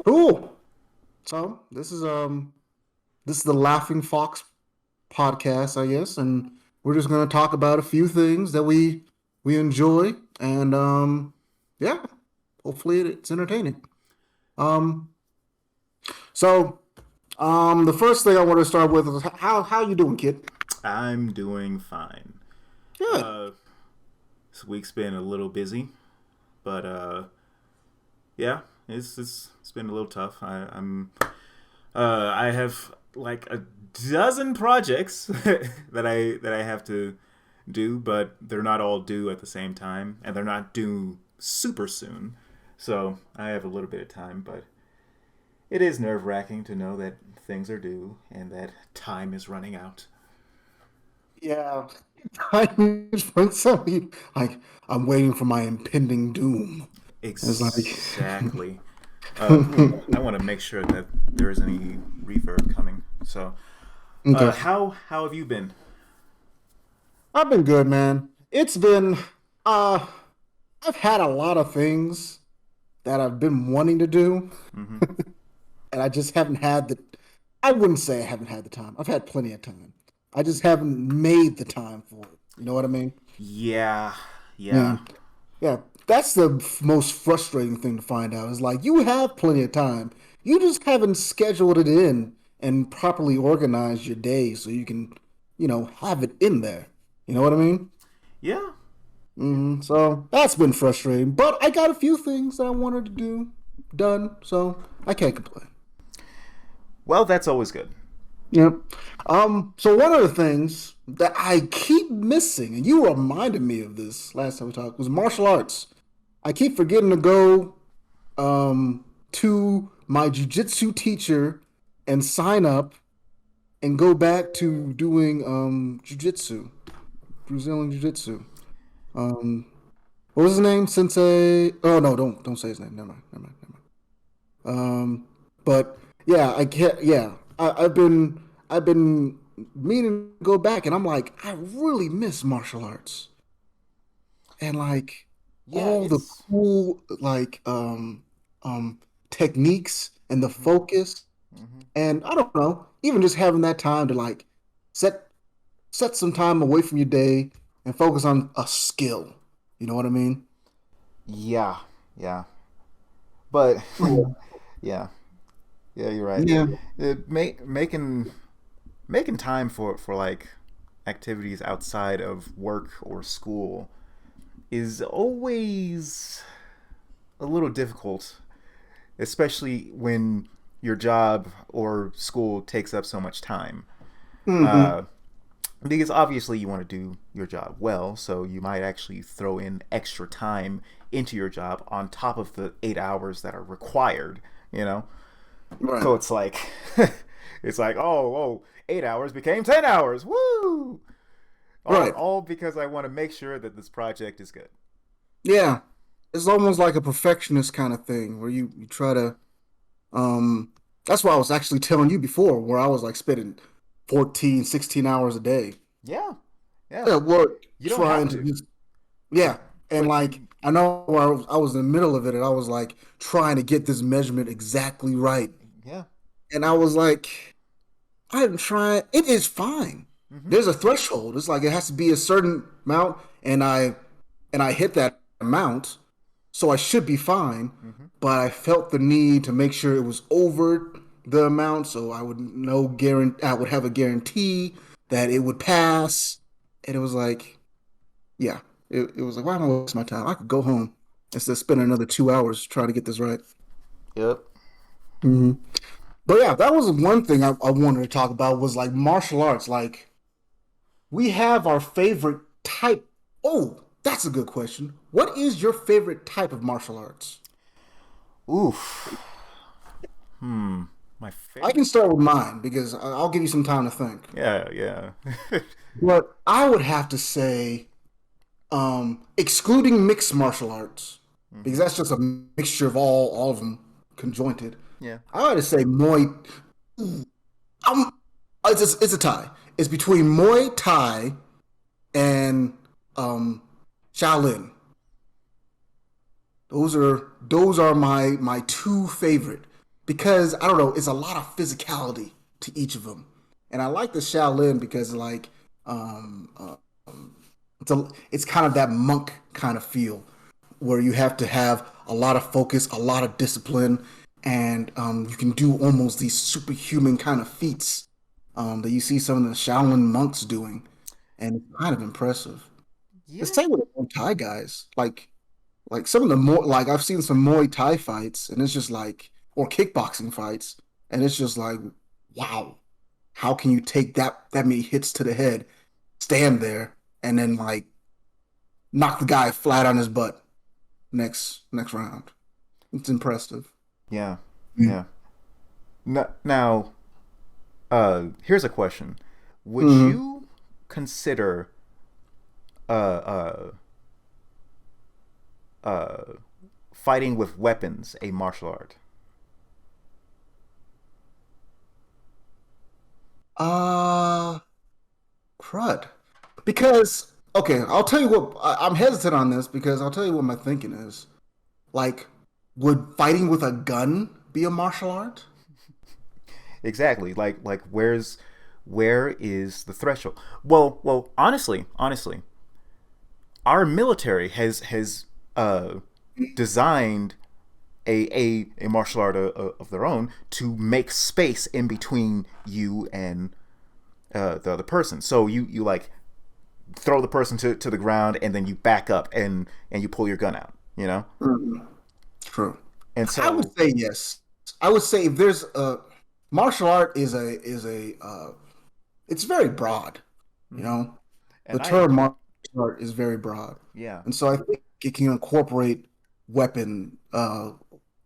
Cool. So this is the Laughing Fox podcast, I guess, and we're just gonna talk about a few things that we enjoy, and yeah, hopefully it's entertaining. Um, so the first thing I want to start with is how you doing, kid? I'm doing fine. Good. Uh, this week's been a little busy, but yeah, it's been a little tough. I have like a dozen projects that I have to do, but they're not all due at the same time, and they're not due super soon. So I have a little bit of time, but it is nerve wracking to know that things are due and that time is running out. Yeah. I from something like I'm waiting for my impending doom. It's like Exactly. I want to make sure that there isn't any reverb coming. So, okay. how have you been? I've been good, man. It's been uh I've had a lot of things that I've been wanting to do, Hmm. and I just haven't had the I wouldn't say I haven't had the time. I've had plenty of time. I just haven't made the time for it. You know what I mean? Yeah, yeah. Yeah. Yeah. That's the most frustrating thing to find out is like you have plenty of time. You just haven't scheduled it in and properly organized your day so you can, have it in there. You know what I mean? Yeah. So that's been frustrating, but I got a few things that I wanted to do done, so I can't complain. Well, that's always good. Yep. So one of the things that I keep missing, and you reminded me of this last time we talked, was martial arts. I keep forgetting to go to my jujitsu teacher and sign up and go back to doing jujitsu, Brazilian jiu-jitsu. Um, what was his name? Sensei. Oh no, don't say his name. Never mind. Never mind. Never mind. But yeah, I can't. Yeah, I've been meaning to go back, and I'm like, I really miss martial arts and like Yeah, all the it's. cool um techniques and the Hmm. focus, Hmm. and I don't know, even just having that time to like set set some time away from your day and focus on a skill. You know what I mean? Yeah, yeah. But Yeah. yeah, yeah, you're right. Yeah. Making time for like activities outside of work or school is always a little difficult, especially when your job or school takes up so much time. Hmm. Uh, because obviously you want to do your job well, so you might actually throw in extra time into your job on top of the 8 hours that are required, you know? Right. So it's like, it's like, oh, 8 hours became 10 hours. Woo! All, Right. all because I want to make sure that this project is good. Yeah. It's almost like a perfectionist kind of thing where you try to um that's why I was actually telling you before where I was like spending 14, 16 hours a day Yeah, yeah. at work You don't trying have to to, just but yeah. And but like I know where I was in the middle of it and I was like trying to get this measurement exactly right. yeah. And I was like, I'm trying it is fine. Mm-hmm. There's a threshold. It's like it has to be a certain amount and I hit that amount, so I should be fine. Mm-hmm. But I felt the need to make sure it was over the amount, so I would know guarantee I would have a guarantee that it would pass. And it was like, yeah, it was like, why am I wasting my time? I could go home instead of spending another 2 hours trying to get this right. Yep. hmm But yeah, that was one thing I wanted to talk about was like martial arts. Like we have our favorite type. Oh, that's a good question. What is your favorite type of martial arts? Oof. My I favorite. can start with mine because I'll give you some time to think. Yeah, yeah. But I would have to say, excluding mixed martial arts, because Hmm. that's just a mixture of all of them conjointed. Yeah. I would say Muay. Um, it's a tie. It's between Muay Thai and um, Shaolin. Those are my two favorite. because I don't know, it's a lot of physicality to each of them, and I like the Shaolin because like um, uh, it's kind of that monk kind of feel where you have to have a lot of focus, a lot of discipline, and you can do almost these superhuman kind of feats that you see some of the Shaolin monks doing, and it's kind of impressive. The Yeah. same with the Muay Thai guys, like some of the more like I've seen some Muay Thai fights, and it's just like or kickboxing fights, and it's just like, wow, how can you take that many hits to the head, stand there, and then like knock the guy flat on his butt next round? It's impressive. Yeah. Mm-hmm. Yeah. Now, here's a question: would Mm-hmm. you consider uh, uh, uh, fighting with weapons a martial art? Uh, crud. Because okay, I'll tell you what I'm hesitant on this because I'll tell you what my thinking is. Like, would fighting with a gun be a martial art? Exactly. Like where is the threshold? Well, honestly, our military has uh, designed a martial art of their own to make space in between you and the other person. So you like throw the person to the ground and then you back up and you pull your gun out. You know, Mhm. True. and I would so say yes. I would say if there's a martial art is a it's very broad, you mhm. know. The And I term agree. martial art is very broad. Yeah, And so I think it can incorporate weapon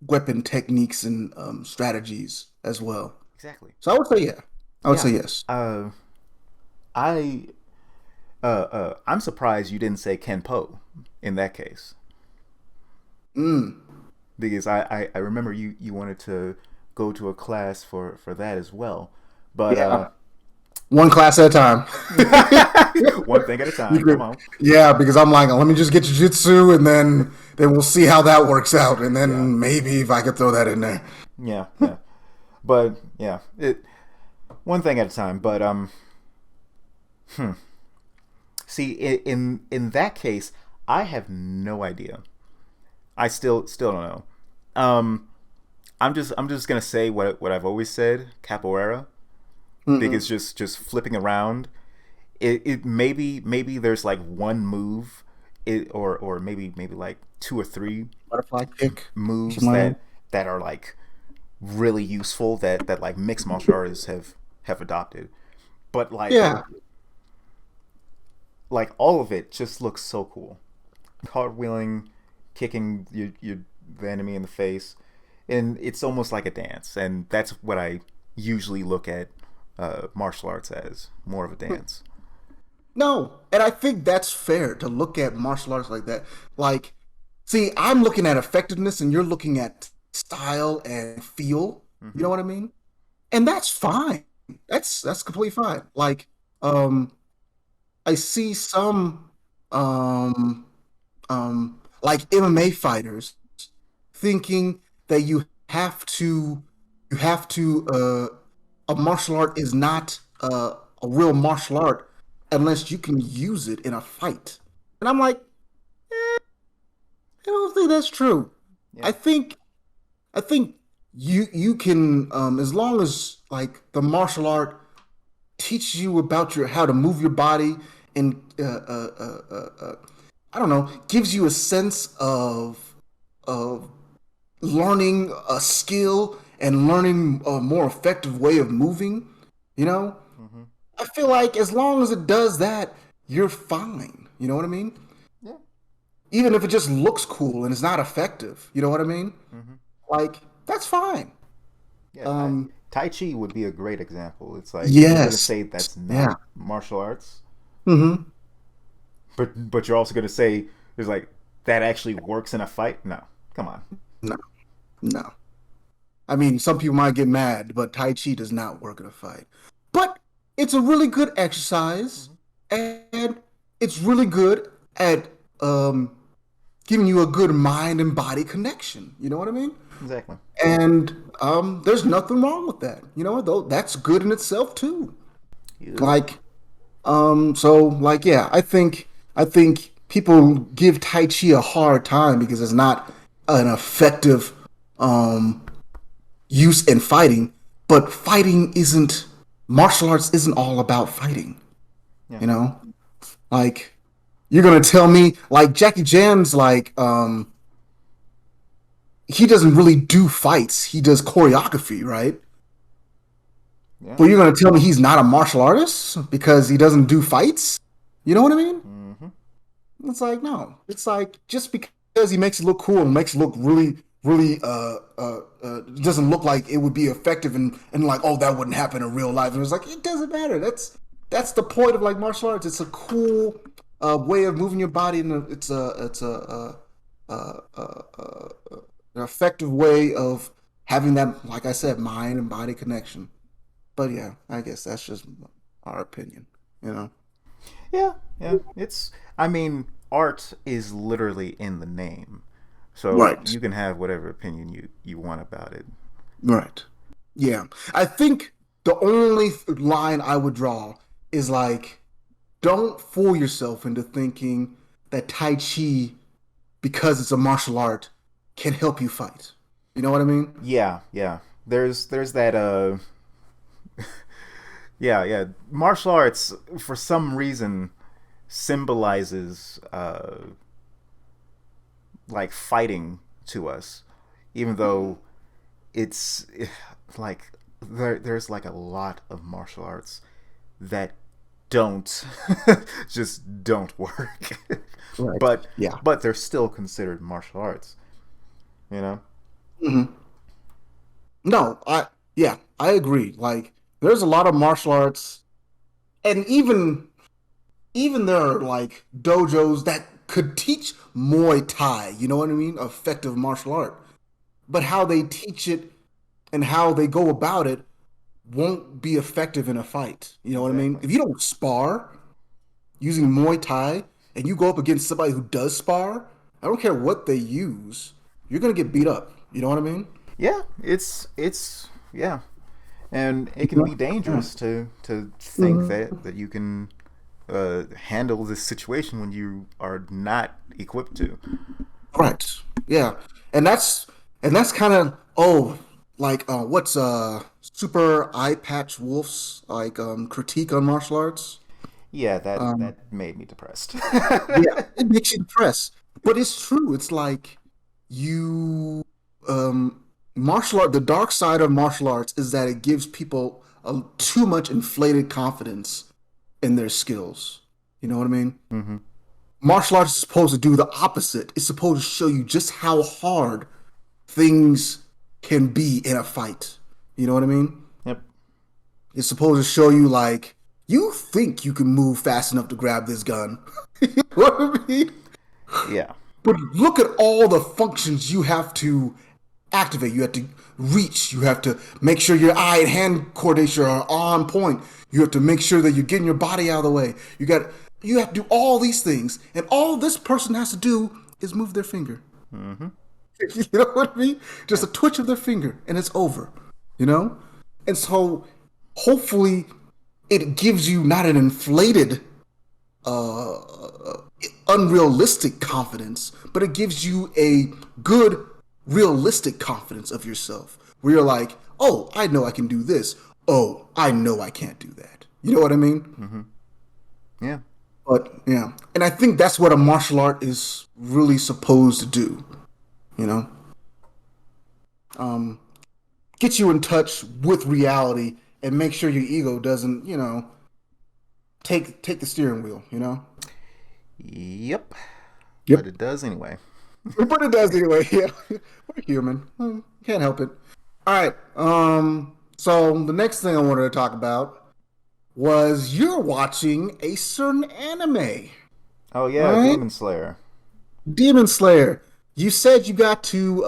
weapon techniques and strategies as well. exactly. So I would say yeah. I would Yeah. say yes. Uh, I I'm surprised you didn't say Kenpo in that case Mm. because I remember you wanted to go to a class for that as well, but Yeah. One class at a time. one thing at a You time. Come could, on. yeah, because I'm like, let me just get jujitsu, and then we'll see how that works out, and Yeah, then maybe if I could throw that in there. yeah, but yeah, it one thing at a time. But see, in that case, I have no idea. I still don't know. Um, I'm just gonna say what I've always said, capoeira, because Mm-hmm. just flipping around. It maybe there's like one move, or maybe like two or three Butterfly kick, moves something like that. that are like really useful that like mixed martial artists have adopted. But Yeah. like all of it just looks so cool. Cartwheeling, kicking the enemy in the face, and it's almost like a dance. And that's what I usually look at martial arts as, more of a dance. No, and I think that's fair to look at martial arts like that. Like, see, I'm looking at effectiveness, and you're looking at style and feel. You Mm-hmm. know what I mean? And that's fine. That's completely fine. Like, um, I see some um like MMA fighters thinking that you have to a martial art is not a real martial art unless you can use it in a fight. And I'm like, I don't think that's true. Yeah. I think I think you can as long as like the martial art teaches you about your how to move your body and I don't know, gives you a sense of learning a skill and learning a more effective way of moving, you know? Mm-hmm. I feel like as long as it does that, you're fine. You know what I mean? Yeah. Even if it just looks cool and it's not effective, you know what I mean? Mm-hmm. Like that's fine. Yeah. Um, Tai Chi would be a great example. It's like you're gonna yes. say that's Yeah. not martial arts, Mm-hmm. but you're also gonna say there's like that actually works in a fight. No, come on. No, no. I mean, some people might get mad, but Tai Chi does not work in a fight. But it's a really good exercise, Mm-hmm. and it's really good at giving you a good mind and body connection. You know what I mean? Exactly. And there's nothing wrong with that. You know what though? That's good in itself too. Yep. Like so like yeah, I think people give Tai Chi a hard time because it's not an effective um use in fighting, but fighting isn't martial arts isn't all about fighting, Yeah. you know? Like you're gonna tell me like Jackie Chan's like he doesn't really do fights. He does choreography, right? Yeah. But you're gonna tell me he's not a martial artist because he doesn't do fights? You know what I mean? Mm-hmm. It's like no. It's like just because he makes it look cool and makes it look really, really doesn't look like it would be effective and like oh that wouldn't happen in real life. And it's like it doesn't matter. That's the point of like martial arts. It's a cool way of moving your body, and an effective way of having that, like I said, mind and body connection. But yeah, I guess that's just our opinion, you know. Yeah. Yeah. It's. I mean, art is literally in the name, so Right. you can have whatever opinion you want about it. Right. Yeah. I think the only line I would draw is like, don't fool yourself into thinking that Tai Chi, because it's a martial art, can help you fight. You know what I mean? Yeah. Yeah. There's that. Yeah. Yeah. Martial arts, for some reason, symbolizes like fighting to us, even though it's like there's like a lot of martial arts that don't just don't work. Right. but Yeah. but they're still considered martial arts, you know. Hmm. No, yeah, I agree. Like, there's a lot of martial arts, and even there are like dojos that could teach Muay Thai. You know what I mean? Effective martial art, but how they teach it and how they go about it won't be effective in a fight. You know what I mean? Exactly. If you don't spar using Muay Thai and you go up against somebody who does spar, I don't care what they use, you're gonna get beat up. You know what I mean? Yeah, it's yeah, and it can Yeah. be Yeah. dangerous to think Mhm. that you can handle this situation when you are not equipped to. Right. Yeah. And that's kind of like what's Super Eye Patch Wolf's like critique on martial arts? Yeah, that Um made me depressed. yeah, it makes you depressed. But it's true. It's like you martial art the dark side of martial arts is that it gives people too much inflated confidence in their skills. You know what I mean? Hmm. Martial arts is supposed to do the opposite. It's supposed to show you just how hard things can be in a fight. You know what I mean? Yep. It's supposed to show you like you think you can move fast enough to grab this gun. You know what I mean? Yeah. But look at all the functions you have to activate. You have to reach. You have to make sure your eye and hand coordination are on point. You have to make sure that you're getting your body out of the way. You have to do all these things, and all this person has to do is move their finger. Hmm. You know what I mean? Just Yeah. a twitch of their finger, and it's over. You know, and so hopefully it gives you not an inflated unrealistic confidence, but it gives you a good, realistic confidence of yourself where you're like, oh, I know I can do this. Oh, I know I can't do that. You know what I mean? Hmm. Yeah. But yeah. And I think that's what a martial art is really supposed to do, you know? Um, get you in touch with reality and make sure your ego doesn't, take the steering wheel, you know? Yep. But Yep. it does anyway. But it does anyway. Yeah, we're human. Can't help it. All right. So the next thing I wanted to talk about was you're watching a certain anime, Oh yeah, right? Demon Slayer. Demon Slayer. You said you got to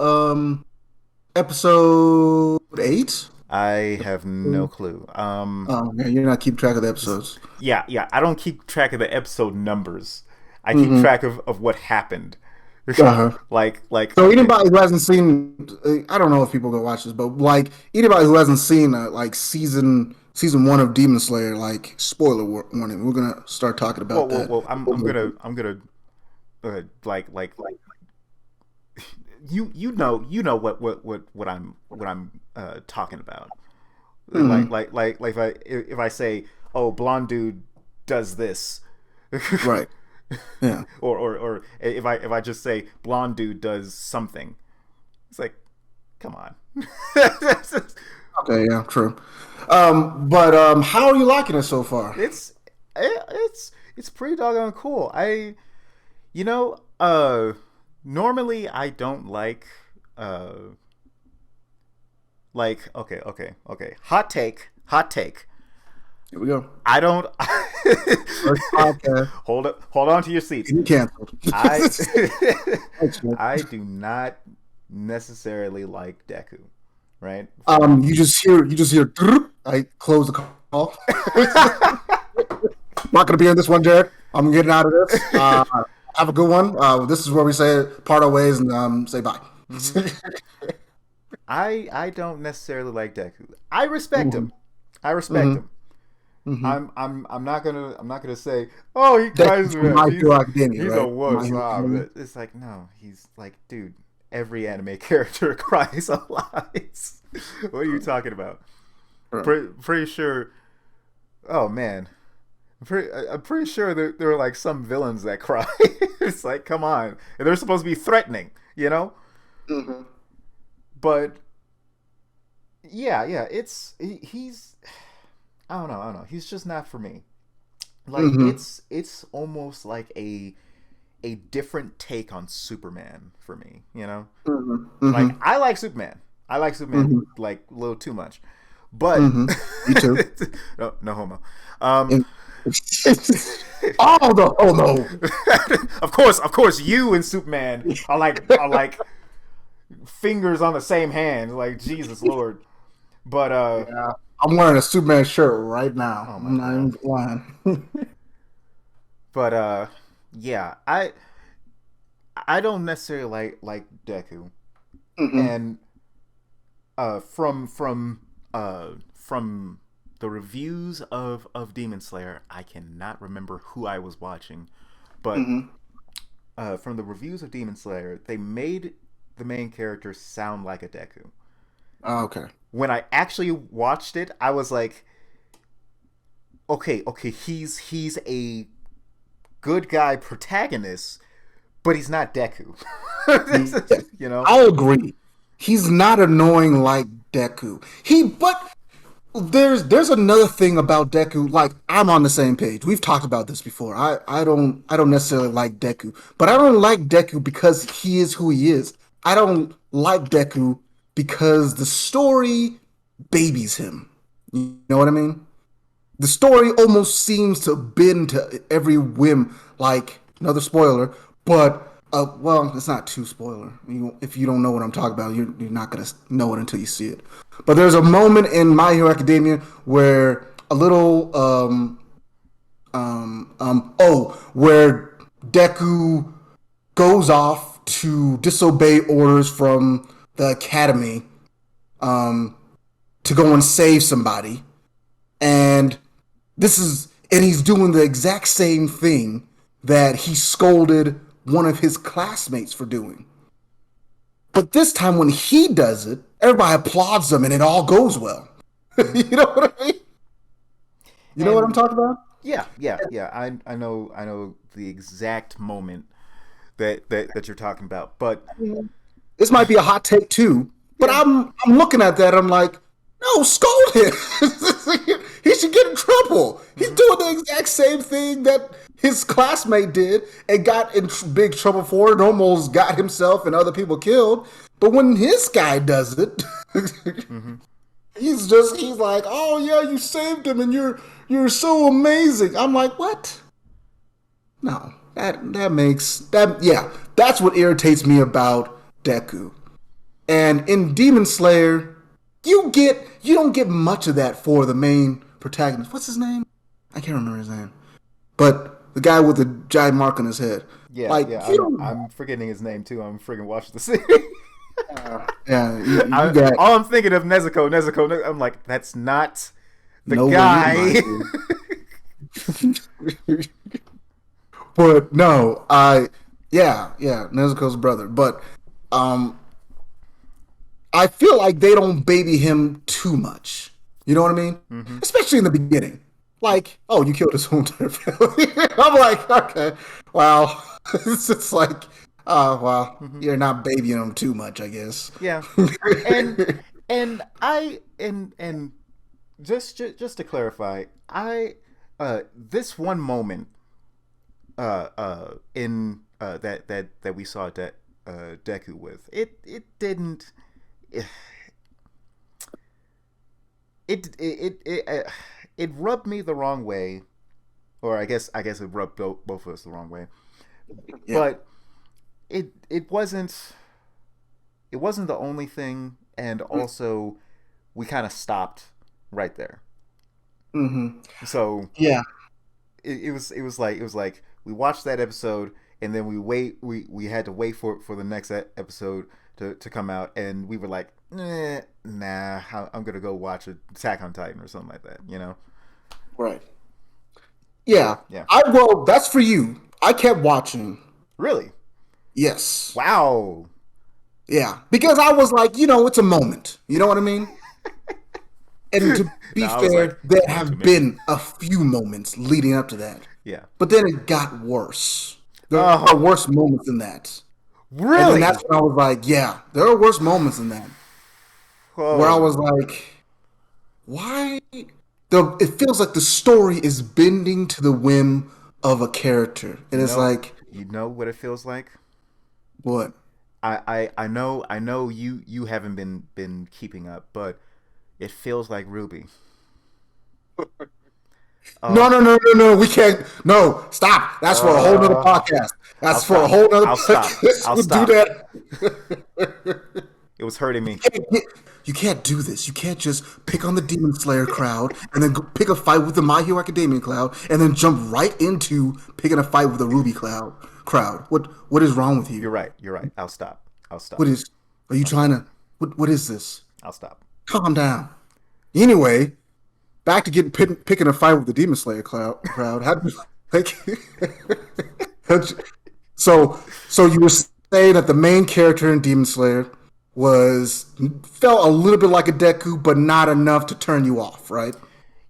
episode 8. I have no clue. Oh, yeah, you're not keeping track of the episodes. Yeah, yeah. I don't keep track of the episode numbers. I keep Mm-hmm. track of what happened. Uh-huh. Like So okay, anybody who hasn't seen, I don't know if people go watch this, but like anybody who hasn't seen like season one of Demon Slayer, like spoiler warning, we're gonna start talking well, about well, that. well, I'm gonna like you know what I'm talking about. Hmm. Like if I say, oh, blonde dude does this, Right. Yeah. or if I just say blonde dude does something, it's like, come on. Okay. Yeah. True. But how are you liking it so far? it's it's pretty doggone cool. You know, normally I don't uh like, okay. Hot take. Here we go. I don't First podcast. hold on to your seats. You canceled. I Okay. I do not necessarily like Deku, right? You just hear. I close the call. Not gonna be in this one, Jared. I'm getting out of this. Have a good one. This is where we say part our ways and say bye. hmm I don't necessarily like Deku. I respect Hmm. him. I respect Hmm. him. Hmm. I'm not gonna say, oh, he That's cries me from up. My He's Hero Academia, he's a right? My wuss. Hero Ah, Academia. but it's like, no, he's like, dude, every anime character cries a lot. What are you True. talking about? True. Pretty sure. Oh man, I'm pretty sure there are like some villains that cry. It's like, come on, and they're supposed to be threatening, you know. Hmm. But yeah, he's I don't know. He's just not for me. Like Hmm. it's almost like a different take on Superman for me, you know? Hmm. Like Hmm. I like Superman. I like Superman Hmm. like a little too much. But Hmm. Me too. no homo. Um And oh no! Oh no! of course you and Superman are like fingers on the same hand, like Jesus Lord. But Yeah, I'm wearing a Superman shirt right now. oh my I'm not god. even lying. But yeah, I don't necessarily like Deku. Hmm. And from the reviews of Demon Slayer, I cannot remember who I was watching, but Hmm. from the reviews of Demon Slayer, they made the main character sound like a Deku. Okay. When I actually watched it, I was like, okay, he's a good guy protagonist, but he's not Deku. Yeah, You know? I agree. He's not annoying like Deku. But there's another thing about Deku. Like I'm on the same page. We've talked about this before. I don't necessarily like Deku, but I don't like Deku because he is who he is. I don't like Deku because the story babies him. You know what I mean? The story almost seems to bend to every whim, like another spoiler, but well, it's not too spoiler. If you don't know what I'm talking about, you're not gonna know it until you see it. But there's a moment in My Hero Academia where a little where Deku goes off to disobey orders from the academy um, to go and save somebody, and he's doing the exact same thing that he scolded one of his classmates for doing. But this time when he does it, everybody applauds him and it all goes well. Mhm. You know what I mean? You know what I'm And talking about? yeah. I know the exact moment that you're talking about. But This might be a hot take too, but yeah, I'm looking at that. I'm like, no, scold him. He should get in trouble. He's hmm doing the exact same thing that his classmate did and got in big trouble for it and almost got himself and other people killed. But when his guy does it, hmm he's like, oh yeah, you saved him and you're so amazing. I'm like, what? No, that makes that yeah. That's what irritates me about Deku. And in Demon Slayer, you don't get much of that for the main protagonist. What's his name? I can't remember his name. But the guy with the giant mark on his head. Yeah, Like yeah. you I'm don't. I'm forgetting his name too. I'm freaking watching the series. Yeah, you got All I'm thinking of Nezuko, Nezuko. I'm like, that's not the nowhere near my guy. dude. But no, yeah, Nezuko's brother. But um, I feel like they don't baby him too much. You know what I mean? hmm Especially in the beginning. Like, oh, you killed his whole entire family. I'm like, okay, wow. It's just like, oh, well, hmm you're not babying him too much, I guess. Yeah, and and just to clarify, I this one moment in that we saw Deku with it didn't it rubbed me the wrong way, or I guess it rubbed both of us the wrong way, Yeah. but it wasn't the only thing, and also we kind of stopped right there. Mm-hmm. So Yeah. it was like we watched that episode, and then we had to wait for the next episode to come out, and we were like, nah, I'm gonna go watch Attack on Titan or something like that, Right. Yeah. Yeah. Well, that's for you. I kept watching. Really? Yes. Wow. Yeah. Because I was like, it's a moment. You know what I mean? And to No, be I was like, fair, there one too have many. been a few moments leading up to that. Yeah. But then it got worse. There are Oh, worse moments than that. And then really? that's when I was like, yeah, there are worse moments than that. Where I was Oh, like, why? It feels like the story is bending to the whim of a character. And you it's know, like, you know what it feels like. what? I know you haven't been keeping up, but it feels like Ruby. No, Oh, no, no, no, no. We can't. No, stop. That's for a whole nother uh, podcast. I'll That's for a stop. whole nother I'll stop. podcast. I'll We'll do stop. that. It was hurting me. You can't do this. You can't just pick on the Demon Slayer crowd and then go pick a fight with the My Hero Academia crowd and then jump right into picking a fight with the Ruby crowd. What is wrong with you? You're right. You're right. I'll stop. I'll What stop. is? Are you I'll trying stop. to? What is this? I'll stop. Calm down. Anyway, back to picking a fight with the Demon Slayer crowd. How do you like? so so you were saying that the main character in Demon Slayer was felt a little bit like a Deku, but not enough to turn you off, right?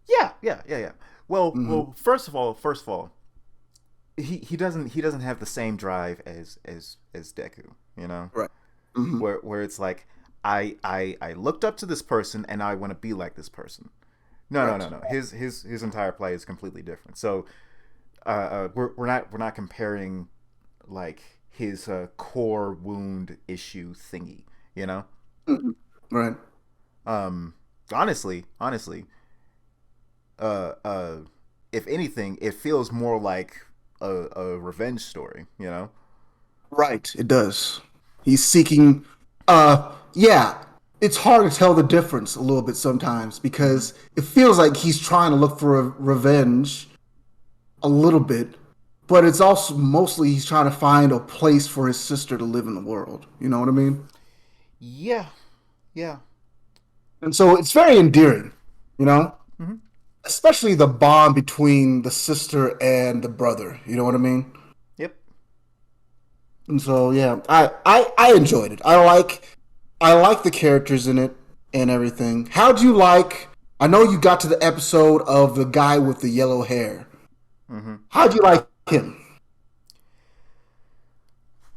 Yeah, yeah, yeah, yeah. Well, Mm-hmm. well. First of all, he doesn't have the same drive as Deku. Right. Mm-hmm. Where it's like I looked up to this person and I want to be like this person. No, no, Right. no, no. His entire play is completely different. So we're not comparing like his core wound issue thingy. You know. Mhm. Right. Um. Honestly, uh, uh, if anything, it feels more like a revenge story. Right. It does. He's seeking. Yeah. It's hard to tell the difference a little bit sometimes Mm-hmm. because it feels like he's trying to look for a revenge a little bit, but it's also mostly he's trying to find a place for his sister to live in the world. You know what I mean? Yeah. Yeah. And so it's very endearing, you know, Mm-hmm. especially the bond between the sister and the brother. You know what I mean? Yep. And so yeah, I enjoyed it. I like the characters in it and everything. How do you like? I know you got to the episode of the guy with the yellow hair. Mm-hmm. How do you like him?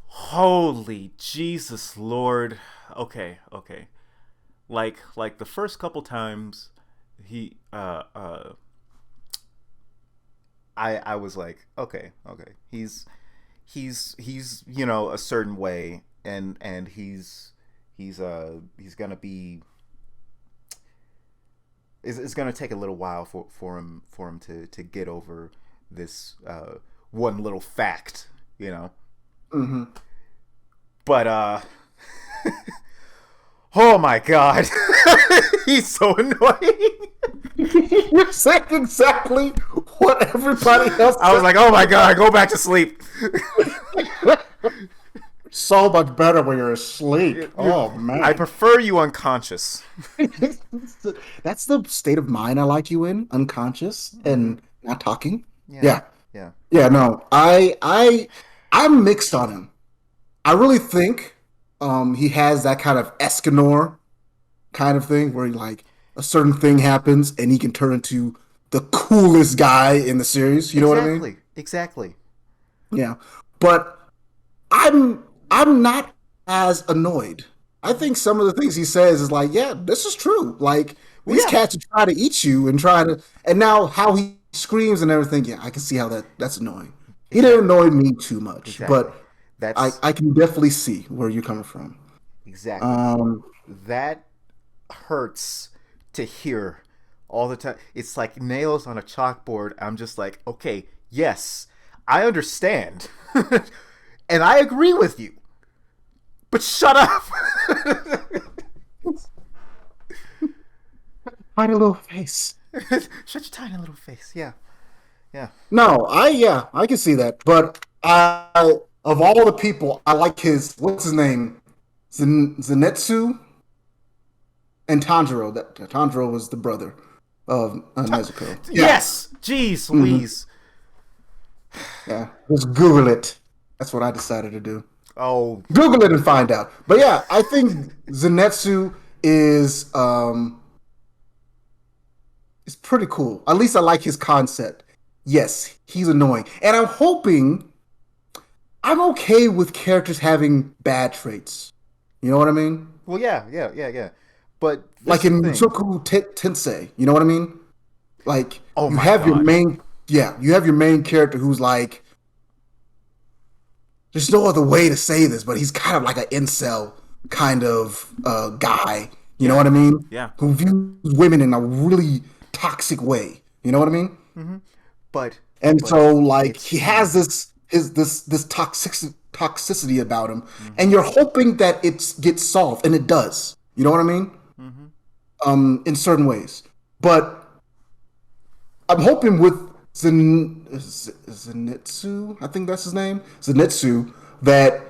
Holy Jesus Lord. Okay, okay. Like the first couple times he I was like, okay, okay. He's a certain way, and he's gonna be it's gonna take a little while for him to get over this one little fact, you know. Hmm. But oh my god, he's so annoying. You're saying exactly what everybody else I was like, oh my god, go back to sleep. so much better when you're asleep. Oh I man. prefer you unconscious. That's the state of mind I like you in, unconscious and not talking. Yeah, Yeah. yeah. Yeah, no. I'm mixed on him. I really think he has that kind of Escanor kind of thing where he like a certain thing happens and he can turn into the coolest guy in the series. You know what I mean? Exactly, exactly. Yeah. But I'm not as annoyed. I think some of the things he says is like, yeah, this is true. Like Well, these yeah, cats are trying to eat you and try to, and now how he screams and everything. Yeah, I can see how that's annoying. He didn't exactly, annoy me too much, exactly. but That's I can definitely see where you're coming from. exactly. Um, That hurts to hear all the time. It's like nails on a chalkboard. I'm just like, okay, yes, I understand, and I agree with you, but shut up. tiny little face. Shut your tiny little face. Yeah, yeah. No, yeah, I can see that. But I, of all the people, I like his what's his name, Zenitsu and Tanjiro. That Tanjiro was the brother of Nezuko. Yeah. Yes. Jeez hmm Louise. Yeah. Just Google it. That's what I decided to do. Oh, Google it and find out. But yeah, I think Zenitsu is pretty cool. At least I like his concept. Yes, he's annoying. And I'm okay with characters having bad traits. You know what I mean? well, yeah, yeah, yeah, yeah. But this Like is the in thing. Mushoku Tensei. You know what I mean? Like Oh my god. you have your main character who's like, there's no other way to say this, but he's kind of like an incel kind of guy. You know Yeah, what I mean? yeah. Who views women in a really toxic way. You know what I mean? But And but so like it's he has him. this toxicity about him, and you're hoping that it gets solved, and it does. You know what I mean? In certain ways, but I'm hoping with Zenitsu, I think that's his name, Zenitsu, that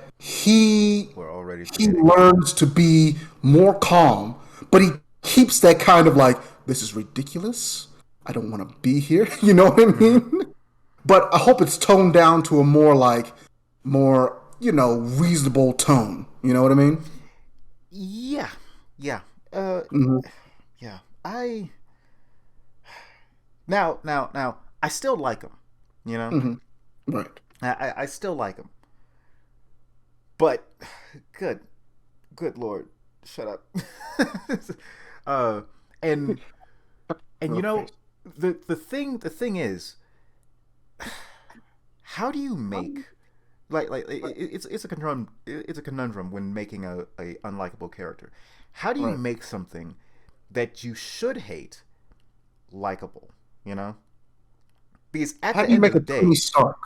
We're already he forgetting. learns to be more calm, but he keeps that kind of like, this is ridiculous. I don't want to be here. You know what I mean? But I hope it's toned down to a more, reasonable tone. You know what I mean? Yeah, yeah, hmm yeah. Now. I still like him. You know, hmm Right. I still like him. But good, good lord, shut up. uh, and and you Little know face. the thing is, how do you make it's a conundrum when making a unlikable character. How do you Right. make something that you should hate likable? You know, because at How the do you end make of the a Tony day, Stark?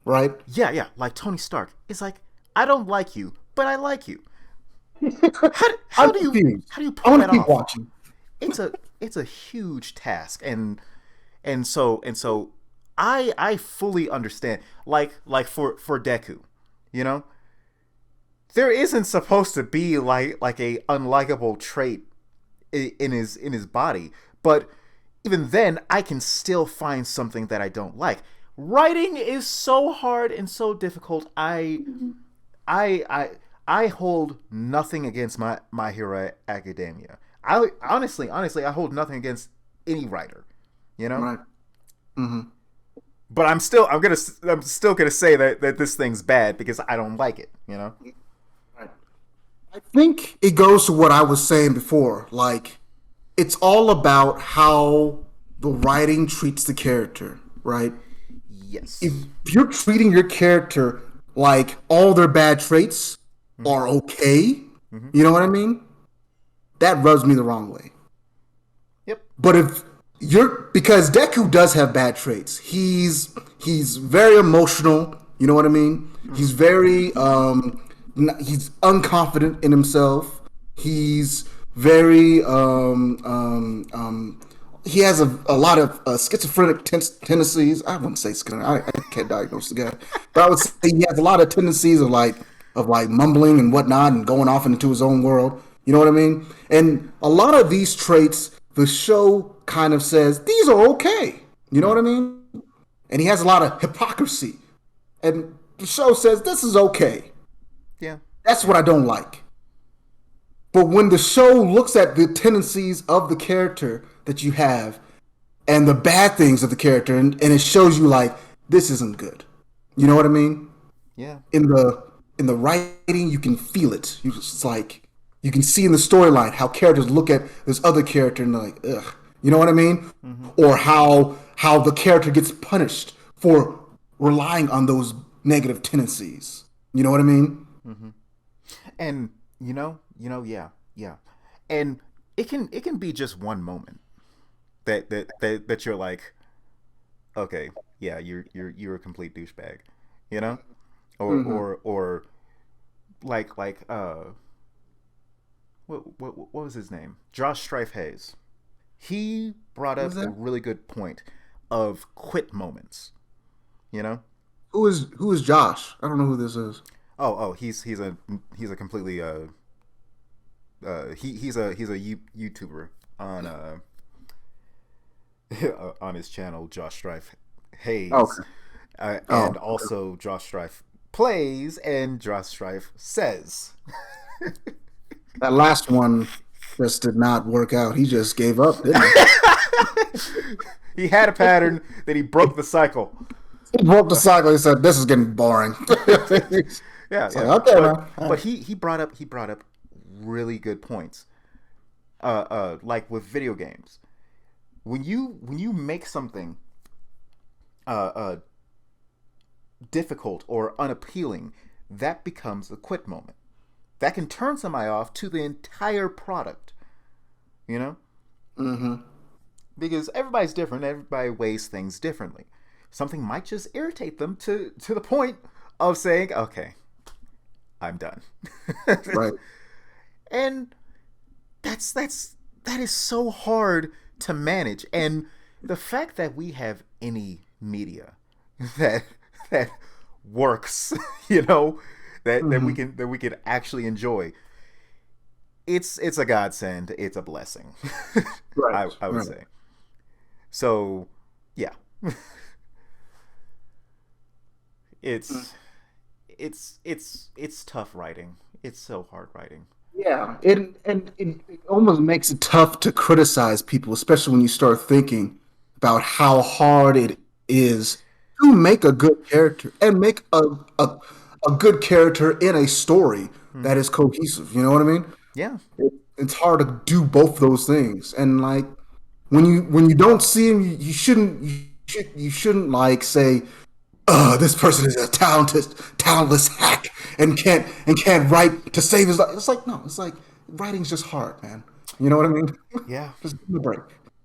Right. yeah, yeah, like Tony Stark. It's like I don't like you, but I like you. How how I'm do you confused. how do you I pull want that to keep off? watching. It's a huge task, and so I fully understand. Like for Deku, you know, there isn't supposed to be like a unlikable trait in his body, but even then I can still find something that I don't like. Writing is so hard and so difficult. I I I hold nothing against my Hero Academia. I honestly I hold nothing against any writer, you know. Right. hmm But I'm still gonna say that this thing's bad because I don't like it, you know. Right. I think it goes to what I was saying before. Like, it's all about how the writing treats the character, right? If Yes. you're treating your character like all their bad traits Mm-hmm. are okay, Mm-hmm. you know what I mean? That rubs me the wrong way. Yep. But if you're because Deku does have bad traits. He's very emotional. You know what I mean? He's Mm-hmm. very he's unconfident in himself. He's very he has a lot of schizophrenic tendencies. I wouldn't say schizophrenic. I can't diagnose the guy, but I would say he has a lot of tendencies of like mumbling and whatnot and going off into his own world. You know what I mean? And a lot of these traits, the show kind of says these are okay. You know what I mean? And he has a lot of hypocrisy, and the show says this is okay. Yeah. That's Yeah. what I don't like. But when the show looks at the tendencies of the character that you have and the bad things of the character, and it shows you like this isn't good. You know what I mean? Yeah. In the writing, you can feel it. It's like you can see in the storyline how characters look at this other character and they're like, ugh. You know what I mean? Or how the character gets punished for relying on those negative tendencies. You know what I mean? And yeah, yeah. And it can be just one moment that you're like, okay, yeah, you're a complete douchebag, you know, Mm-hmm. or like what was his name? Josh Strife Hayes. He brought Who's up a that? really good point of quit moments. You know? Who is Josh? I don't know who this is. Oh, he's a completely he's a YouTuber on on his channel, Josh Strife Hayes, Okay. and Oh, also Josh Strife plays and Josh Strife says. that last one just did not work out. He just gave up, didn't he? He had a pattern, then he broke the cycle. He broke the cycle. He said, "This is getting boring." Yeah, It's like, yeah. okay, But man. All but right. he brought up really good points. Like with video games, when you make something uh, uh difficult or unappealing, that becomes a quit moment. That can turn somebody off to the entire product. You know, Mm-hmm. because everybody's different. Everybody weighs things differently. Something might just irritate them to the point of saying, "Okay, I'm done." Right. And that is so hard to manage. And the fact that we have any media that that works, you know, Mm-hmm. that we can actually enjoy, it's a godsend. It's a blessing. Right. I would Right. say. So yeah, it's it's tough writing. It's so hard writing. Yeah, it almost makes it tough to criticize people, especially when you start thinking about how hard it is to make a good character and make a good character in a story that Mm-hmm. is cohesive. You know what I mean? Yeah. It's hard to do both those things, and like when you don't see him, you shouldn't like say, "Oh, this person is a talentless hack and can't write to save his life." It's like no, it's like writing's just hard, man. You know what I mean? Yeah. Just give me a break.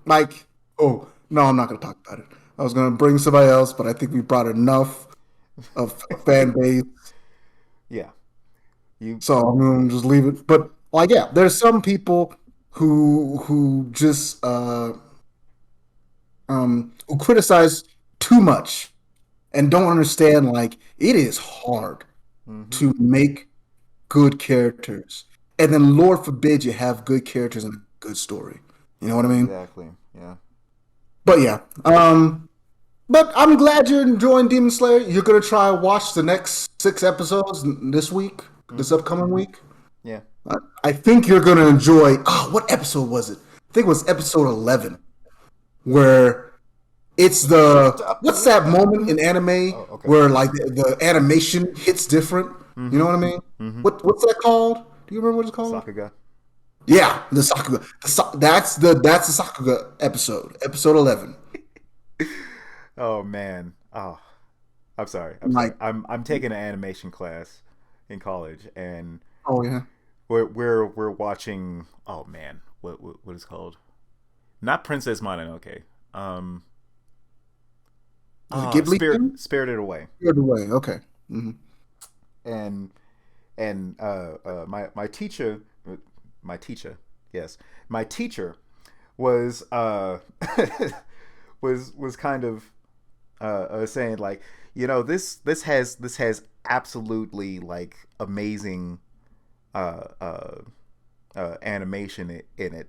Like, oh no, I'm not gonna talk about it. I was gonna bring somebody else, but I think we brought enough of a fan base, Yeah. You. so I'm gonna just leave it. But like, yeah, there's some people who just who criticize too much and don't understand like it is hard Mm-hmm. to make good characters. And then Lord forbid you have good characters and a good story. You know what I mean? Exactly. Yeah. But yeah. But I'm glad you're enjoying Demon Slayer. You're gonna try and watch the next 6 episodes this week, this Mm-hmm. upcoming week. Yeah. I think you're gonna enjoy. Oh, what episode was it? I think it was episode 11, where it's the what's that moment in anime Oh, okay. where like the animation hits different. You know Mm-hmm. what I mean? Mm-hmm. What's that called? Do you remember what it's called? Sakuga. Yeah, the Sakuga. That's the Sakuga episode, episode 11. Oh man. Oh, I'm sorry. I'm sorry. Like, I'm taking an animation class in college, and oh yeah, we're watching. Oh man, what is it called? Not Princess Mononoke. Um. was it Ghibli thing? Spirited Away. Good way. Okay. Hmm. And my teacher, yes, my teacher was was kind of saying like, this has absolutely like amazing uh, uh, animation in it.